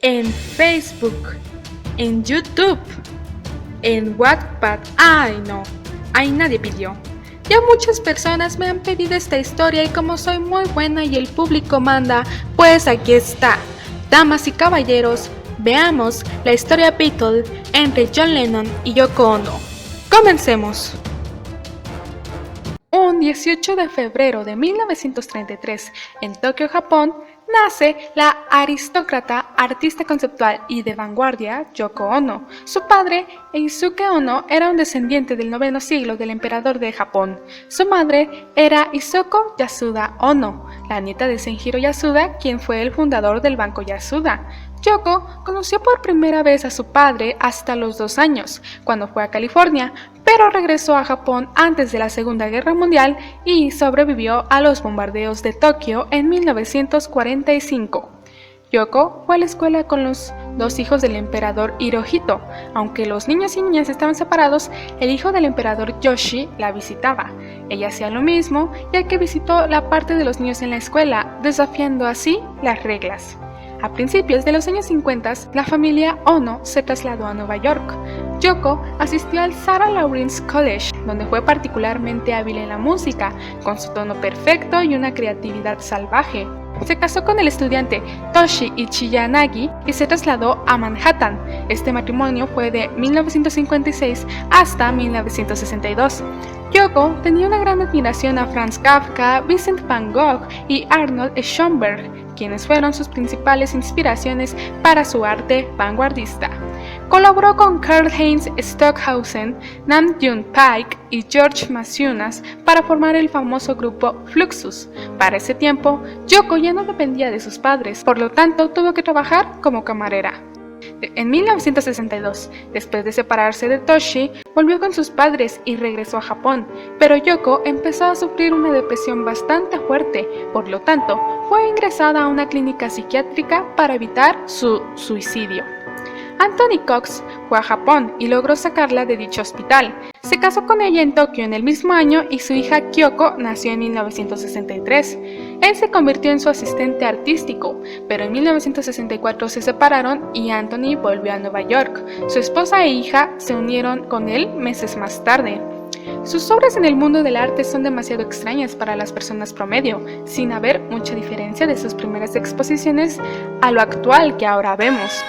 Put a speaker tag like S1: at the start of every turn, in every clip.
S1: en Facebook, en YouTube, en Wattpad. ¡Ay no! Ahí nadie pidió. Ya muchas personas me han pedido esta historia y como soy muy buena y el público manda, pues aquí está. Damas y caballeros, veamos la historia Beatle entre John Lennon y Yoko Ono. ¡Comencemos! Un 18 de febrero de 1933, en Tokio, Japón, nace la aristócrata, artista conceptual y de vanguardia Yoko Ono. Su padre, Eisuke Ono, era un descendiente del IX siglo del emperador de Japón. Su madre era Isoko Yasuda Ono, la nieta de Senjiro Yasuda, quien fue el fundador del Banco Yasuda. Yoko conoció por primera vez a su padre hasta los 2 años, cuando fue a California, pero regresó a Japón antes de la Segunda Guerra Mundial y sobrevivió a los bombardeos de Tokio en 1945. Yoko fue a la escuela con los 2 hijos del emperador Hirohito. Aunque los niños y niñas estaban separados, el hijo del emperador Yoshi la visitaba. Ella hacía lo mismo, ya que visitó la parte de los niños en la escuela, desafiando así las reglas. A principios de los años 50, la familia Ono se trasladó a Nueva York. Yoko asistió al Sarah Lawrence College, donde fue particularmente hábil en la música, con su tono perfecto y una creatividad salvaje. Se casó con el estudiante Toshi Ichiyanagi y se trasladó a Manhattan. Este matrimonio fue de 1956 hasta 1962. Yoko tenía una gran admiración a Franz Kafka, Vincent van Gogh y Arnold Schoenberg, quienes fueron sus principales inspiraciones para su arte vanguardista. Colaboró con Karl-Heinz Stockhausen, Nam June Paik y George Maciunas para formar el famoso grupo Fluxus. Para ese tiempo, Yoko ya no dependía de sus padres, por lo tanto tuvo que trabajar como camarera. En 1962, después de separarse de Toshi, volvió con sus padres y regresó a Japón, pero Yoko empezó a sufrir una depresión bastante fuerte, por lo tanto, fue ingresada a una clínica psiquiátrica para evitar su suicidio. Anthony Cox fue a Japón y logró sacarla de dicho hospital. Se casó con ella en Tokio en el mismo año y su hija Kyoko nació en 1963. Él se convirtió en su asistente artístico, pero en 1964 se separaron y Anthony volvió a Nueva York. Su esposa e hija se unieron con él meses más tarde. Sus obras en el mundo del arte son demasiado extrañas para las personas promedio, sin haber mucha diferencia de sus primeras exposiciones a lo actual que ahora vemos.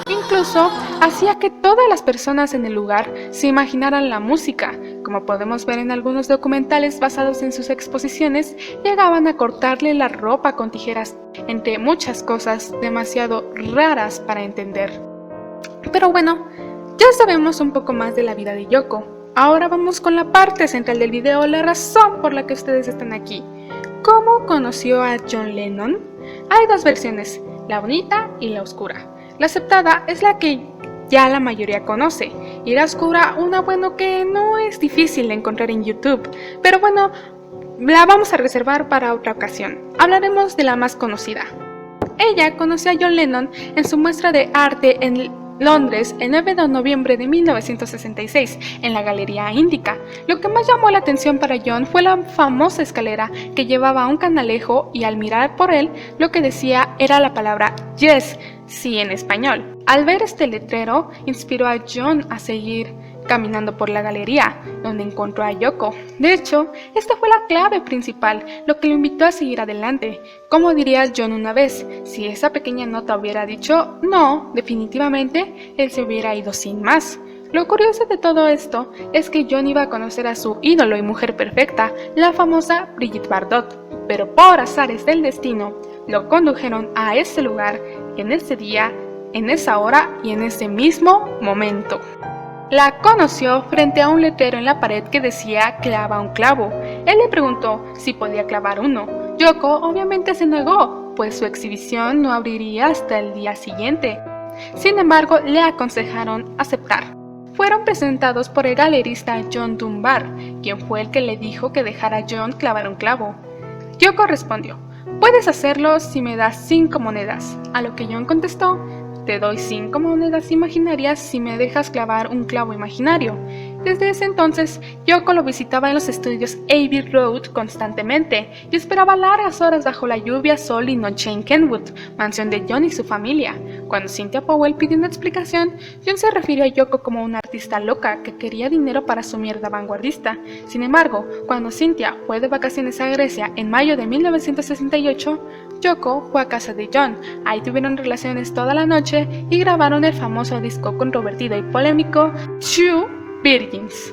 S1: Incluso hacía que todas las personas en el lugar se imaginaran la música. Como podemos ver en algunos documentales basados en sus exposiciones, llegaban a cortarle la ropa con tijeras, entre muchas cosas demasiado raras para entender. Pero bueno, ya sabemos un poco más de la vida de Yoko. Ahora vamos con la parte central del video, la razón por la que ustedes están aquí. ¿Cómo conoció a John Lennon? Hay 2 versiones, la bonita y la oscura. La aceptada es la que ya la mayoría conoce, y la oscura, una que no es difícil de encontrar en YouTube, pero bueno, la vamos a reservar para otra ocasión. Hablaremos de la más conocida. Ella conoció a John Lennon en su muestra de arte en Londres el 9 de noviembre de 1966 en la Galería Índica. Lo que más llamó la atención para John fue la famosa escalera que llevaba a un canalejo y al mirar por él lo que decía era la palabra yes, sí en español. Al ver este letrero inspiró a John a seguir caminando por la galería, donde encontró a Yoko. De hecho, esta fue la clave principal, lo que lo invitó a seguir adelante. Como diría John una vez, si esa pequeña nota hubiera dicho no, definitivamente él se hubiera ido sin más. Lo curioso de todo esto es que John iba a conocer a su ídolo y mujer perfecta, la famosa Brigitte Bardot, pero por azares del destino, lo condujeron a ese lugar, en ese día, en esa hora y en ese mismo momento. La conoció frente a un letrero en la pared que decía clava un clavo. Él le preguntó si podía clavar uno. Yoko obviamente se negó, pues su exhibición no abriría hasta el día siguiente. Sin embargo, le aconsejaron aceptar. Fueron presentados por el galerista John Dunbar, quien fue el que le dijo que dejara a John clavar un clavo. Yoko respondió: «Puedes hacerlo si me das 5 monedas», a lo que John contestó: «Te doy 5 monedas imaginarias si me dejas clavar un clavo imaginario». Desde ese entonces, Yoko lo visitaba en los estudios Abbey Road constantemente y esperaba largas horas bajo la lluvia, sol y noche en Kenwood, mansión de John y su familia. Cuando Cynthia Powell pidió una explicación, John se refirió a Yoko como una artista loca que quería dinero para su mierda vanguardista. Sin embargo, cuando Cynthia fue de vacaciones a Grecia en mayo de 1968, Yoko fue a casa de John. Ahí tuvieron relaciones toda la noche y grabaron el famoso disco controvertido y polémico Two Virgins,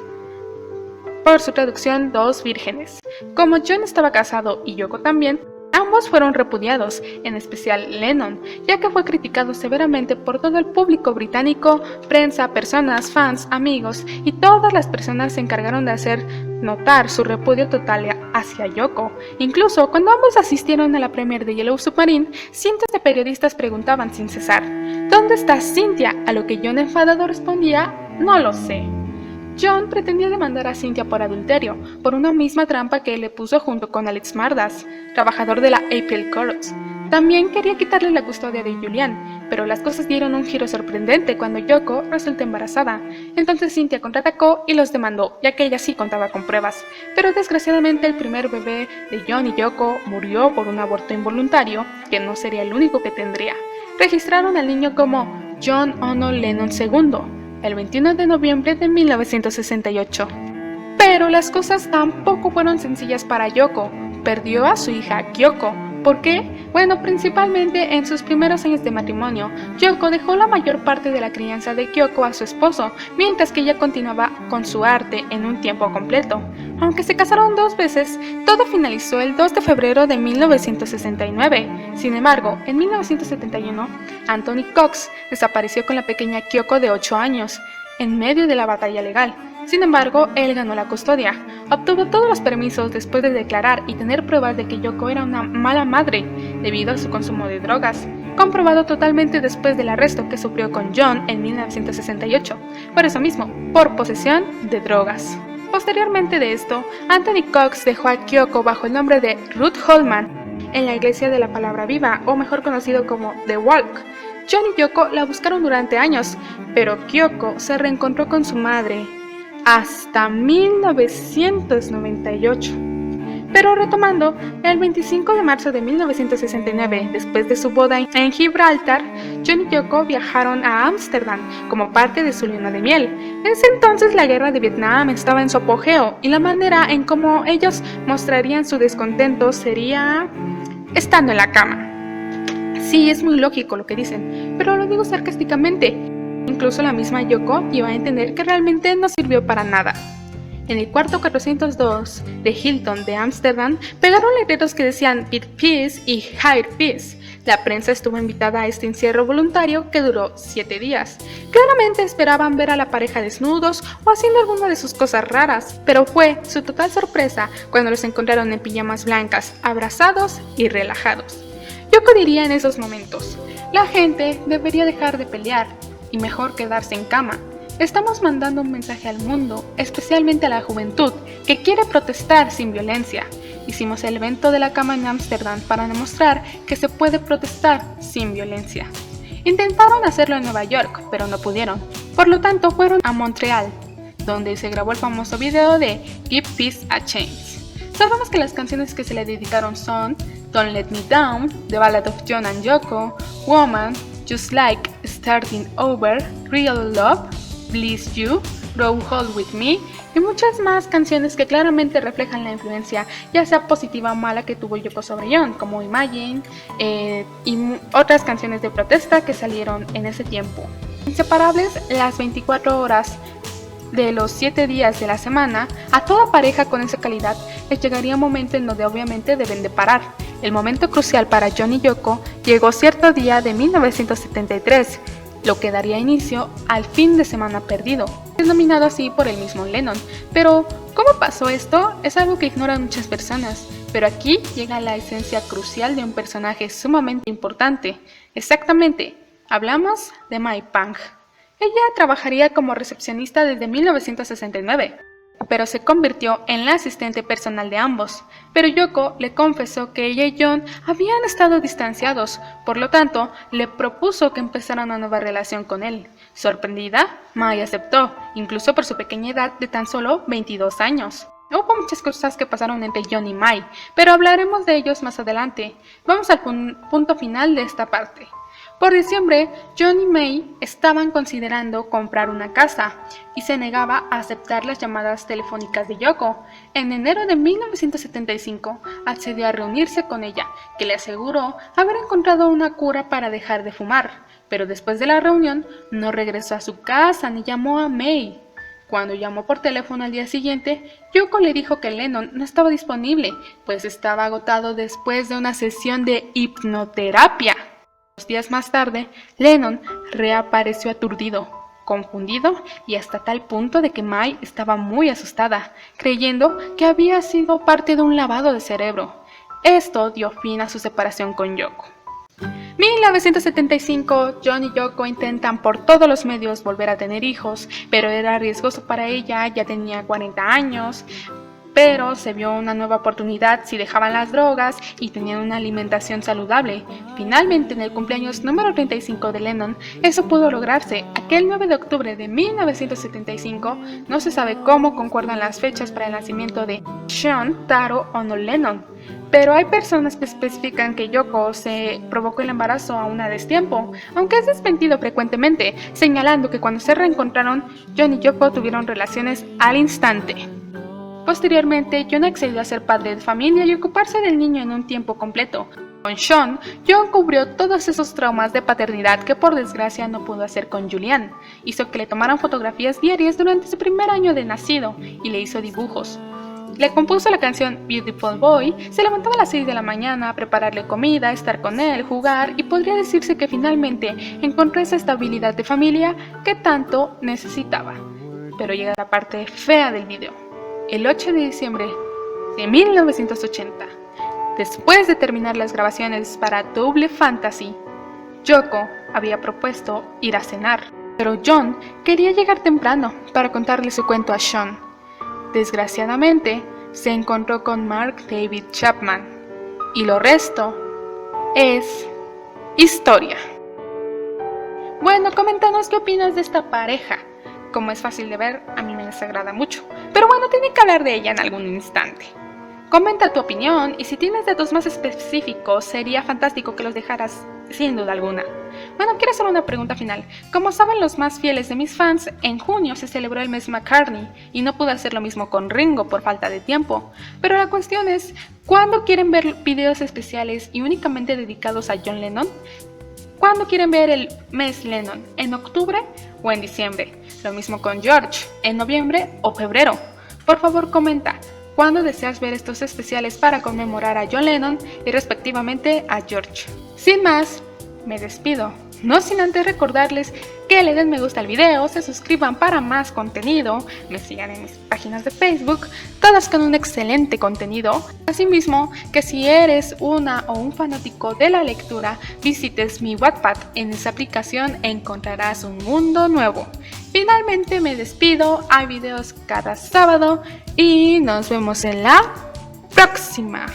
S1: por su traducción 2 vírgenes. Como John estaba casado y Yoko también, ambos fueron repudiados, en especial Lennon, ya que fue criticado severamente por todo el público británico, prensa, personas, fans, amigos, y todas las personas se encargaron de hacer notar su repudio total hacia Yoko. Incluso cuando ambos asistieron a la premiere de Yellow Submarine, cientos de periodistas preguntaban sin cesar: ¿dónde está Cynthia? A lo que John enfadado respondía: no lo sé. John pretendía demandar a Cynthia por adulterio, por una misma trampa que él le puso junto con Alex Mardas, trabajador de la Apple Chorus. También quería quitarle la custodia de Julian, pero las cosas dieron un giro sorprendente cuando Yoko resultó embarazada. Entonces Cynthia contraatacó y los demandó, ya que ella sí contaba con pruebas. Pero desgraciadamente el primer bebé de John y Yoko murió por un aborto involuntario, que no sería el único que tendría. Registraron al niño como John Ono Lennon II, el 21 de noviembre de 1968. Pero las cosas tampoco fueron sencillas para Yoko. Perdió a su hija Kyoko. ¿Por qué? Bueno, principalmente en sus primeros años de matrimonio, Yoko dejó la mayor parte de la crianza de Kyoko a su esposo, mientras que ella continuaba con su arte en un tiempo completo. Aunque se casaron 2 veces, todo finalizó el 2 de febrero de 1969. Sin embargo, en 1971, Anthony Cox desapareció con la pequeña Kyoko de 8 años, en medio de la batalla legal. Sin embargo, él ganó la custodia. Obtuvo todos los permisos después de declarar y tener pruebas de que Yoko era una mala madre debido a su consumo de drogas, comprobado totalmente después del arresto que sufrió con John en 1968, por eso mismo, por posesión de drogas. Posteriormente de esto, Anthony Cox dejó a Kyoko bajo el nombre de Ruth Holman en la Iglesia de la Palabra Viva, o mejor conocido como The Walk. John y Yoko la buscaron durante años, pero Kyoko se reencontró con su madre hasta 1998. Pero retomando, el 25 de marzo de 1969, después de su boda en Gibraltar, John y Yoko viajaron a Ámsterdam como parte de su luna de miel. En ese entonces la guerra de Vietnam estaba en su apogeo y la manera en cómo ellos mostrarían su descontento sería estando en la cama. Sí, es muy lógico lo que dicen, pero lo digo sarcásticamente. Incluso la misma Yoko iba a entender que realmente no sirvió para nada. En el cuarto 402 de Hilton de Ámsterdam pegaron letreros que decían Bid Peace y Higher Peace. La prensa estuvo invitada a este encierro voluntario que duró 7 días. Claramente esperaban ver a la pareja desnudos o haciendo alguna de sus cosas raras, pero fue su total sorpresa cuando los encontraron en pijamas blancas, abrazados y relajados. Yoko diría en esos momentos: la gente debería dejar de pelear y mejor quedarse en cama. Estamos mandando un mensaje al mundo, especialmente a la juventud, que quiere protestar sin violencia. Hicimos el evento de la cama en Ámsterdam para demostrar que se puede protestar sin violencia. Intentaron hacerlo en Nueva York, pero no pudieron. Por lo tanto, fueron a Montreal, donde se grabó el famoso video de Give Peace a Chance. Sabemos que las canciones que se le dedicaron son Don't Let Me Down, The Ballad of John and Yoko, Woman, Just Like Starting Over, Real Love, Bless You, Grow Old With Me y muchas más canciones que claramente reflejan la influencia, ya sea positiva o mala, que tuvo Yoko sobre John, como Imagine y otras canciones de protesta que salieron en ese tiempo. Inseparables las 24 horas de los 7 días de la semana, a toda pareja con esa calidad les llegaría un momento en donde obviamente deben de parar. El momento crucial para John y Yoko llegó cierto día de 1973, lo que daría inicio al fin de semana perdido, denominado así por el mismo Lennon. Pero, ¿cómo pasó esto? Es algo que ignoran muchas personas. Pero aquí llega la esencia crucial de un personaje sumamente importante. Exactamente, hablamos de Mai Pang. Ella trabajaría como recepcionista desde 1969, pero se convirtió en la asistente personal de ambos. Pero Yoko le confesó que ella y John habían estado distanciados, por lo tanto, le propuso que empezara una nueva relación con él. Sorprendida, Mai aceptó, incluso por su pequeña edad de tan solo 22 años. Hubo muchas cosas que pasaron entre John y Mai, pero hablaremos de ellos más adelante. Vamos al punto final de esta parte. Por diciembre, John y Mai estaban considerando comprar una casa y se negaba a aceptar las llamadas telefónicas de Yoko. En enero de 1975 accedió a reunirse con ella, que le aseguró haber encontrado una cura para dejar de fumar, pero después de la reunión no regresó a su casa ni llamó a Mai. Cuando llamó por teléfono al día siguiente, Yoko le dijo que Lennon no estaba disponible, pues estaba agotado después de una sesión de hipnoterapia. 2 días más tarde, Lennon reapareció aturdido, confundido y hasta tal punto de que Mai estaba muy asustada, creyendo que había sido parte de un lavado de cerebro. Esto dio fin a su separación con Yoko. 1975, John y Yoko intentan por todos los medios volver a tener hijos, pero era riesgoso para ella, ya tenía 40 años, pero se vio una nueva oportunidad si dejaban las drogas y tenían una alimentación saludable. Finalmente, en el cumpleaños número 35 de Lennon, eso pudo lograrse. Aquel 9 de octubre de 1975, no se sabe cómo concuerdan las fechas para el nacimiento de Sean Taro Ono Lennon, pero hay personas que especifican que Yoko se provocó el embarazo a una destiempo, aunque es desmentido frecuentemente, señalando que cuando se reencontraron, John y Yoko tuvieron relaciones al instante. Posteriormente, John accedió a ser padre de familia y ocuparse del niño en un tiempo completo. Con Sean, John cubrió todos esos traumas de paternidad que por desgracia no pudo hacer con Julian. Hizo que le tomaran fotografías diarias durante su primer año de nacido y le hizo dibujos. Le compuso la canción Beautiful Boy, se levantaba a las 6 de la mañana a prepararle comida, estar con él, jugar y podría decirse que finalmente encontró esa estabilidad de familia que tanto necesitaba. Pero llega la parte fea del video. El 8 de diciembre de 1980, después de terminar las grabaciones para Double Fantasy, Yoko había propuesto ir a cenar, pero John quería llegar temprano para contarle su cuento a Sean. Desgraciadamente, se encontró con Mark David Chapman, y lo resto es historia. Bueno, coméntanos qué opinas de esta pareja. Como es fácil de ver, a mí me desagrada mucho, pero bueno, tenía que hablar de ella en algún instante. Comenta tu opinión y si tienes datos más específicos, sería fantástico que los dejaras sin duda alguna. Bueno, quiero hacer una pregunta final. Como saben los más fieles de mis fans, en junio se celebró el mes McCartney y no pude hacer lo mismo con Ringo por falta de tiempo. Pero la cuestión es, ¿cuándo quieren ver videos especiales y únicamente dedicados a John Lennon? ¿Cuándo quieren ver el mes Lennon? ¿En octubre o en diciembre? Lo mismo con George, ¿en noviembre o febrero? Por favor comenta, ¿cuándo deseas ver estos especiales para conmemorar a John Lennon y respectivamente a George? Sin más, me despido, no sin antes recordarles que le den me gusta al video, se suscriban para más contenido, me sigan en mis páginas de Facebook, todas con un excelente contenido. Asimismo, que si eres una o un fanático de la lectura, visites mi Wattpad. En esa aplicación encontrarás un mundo nuevo. Finalmente me despido, hay videos cada sábado y nos vemos en la próxima.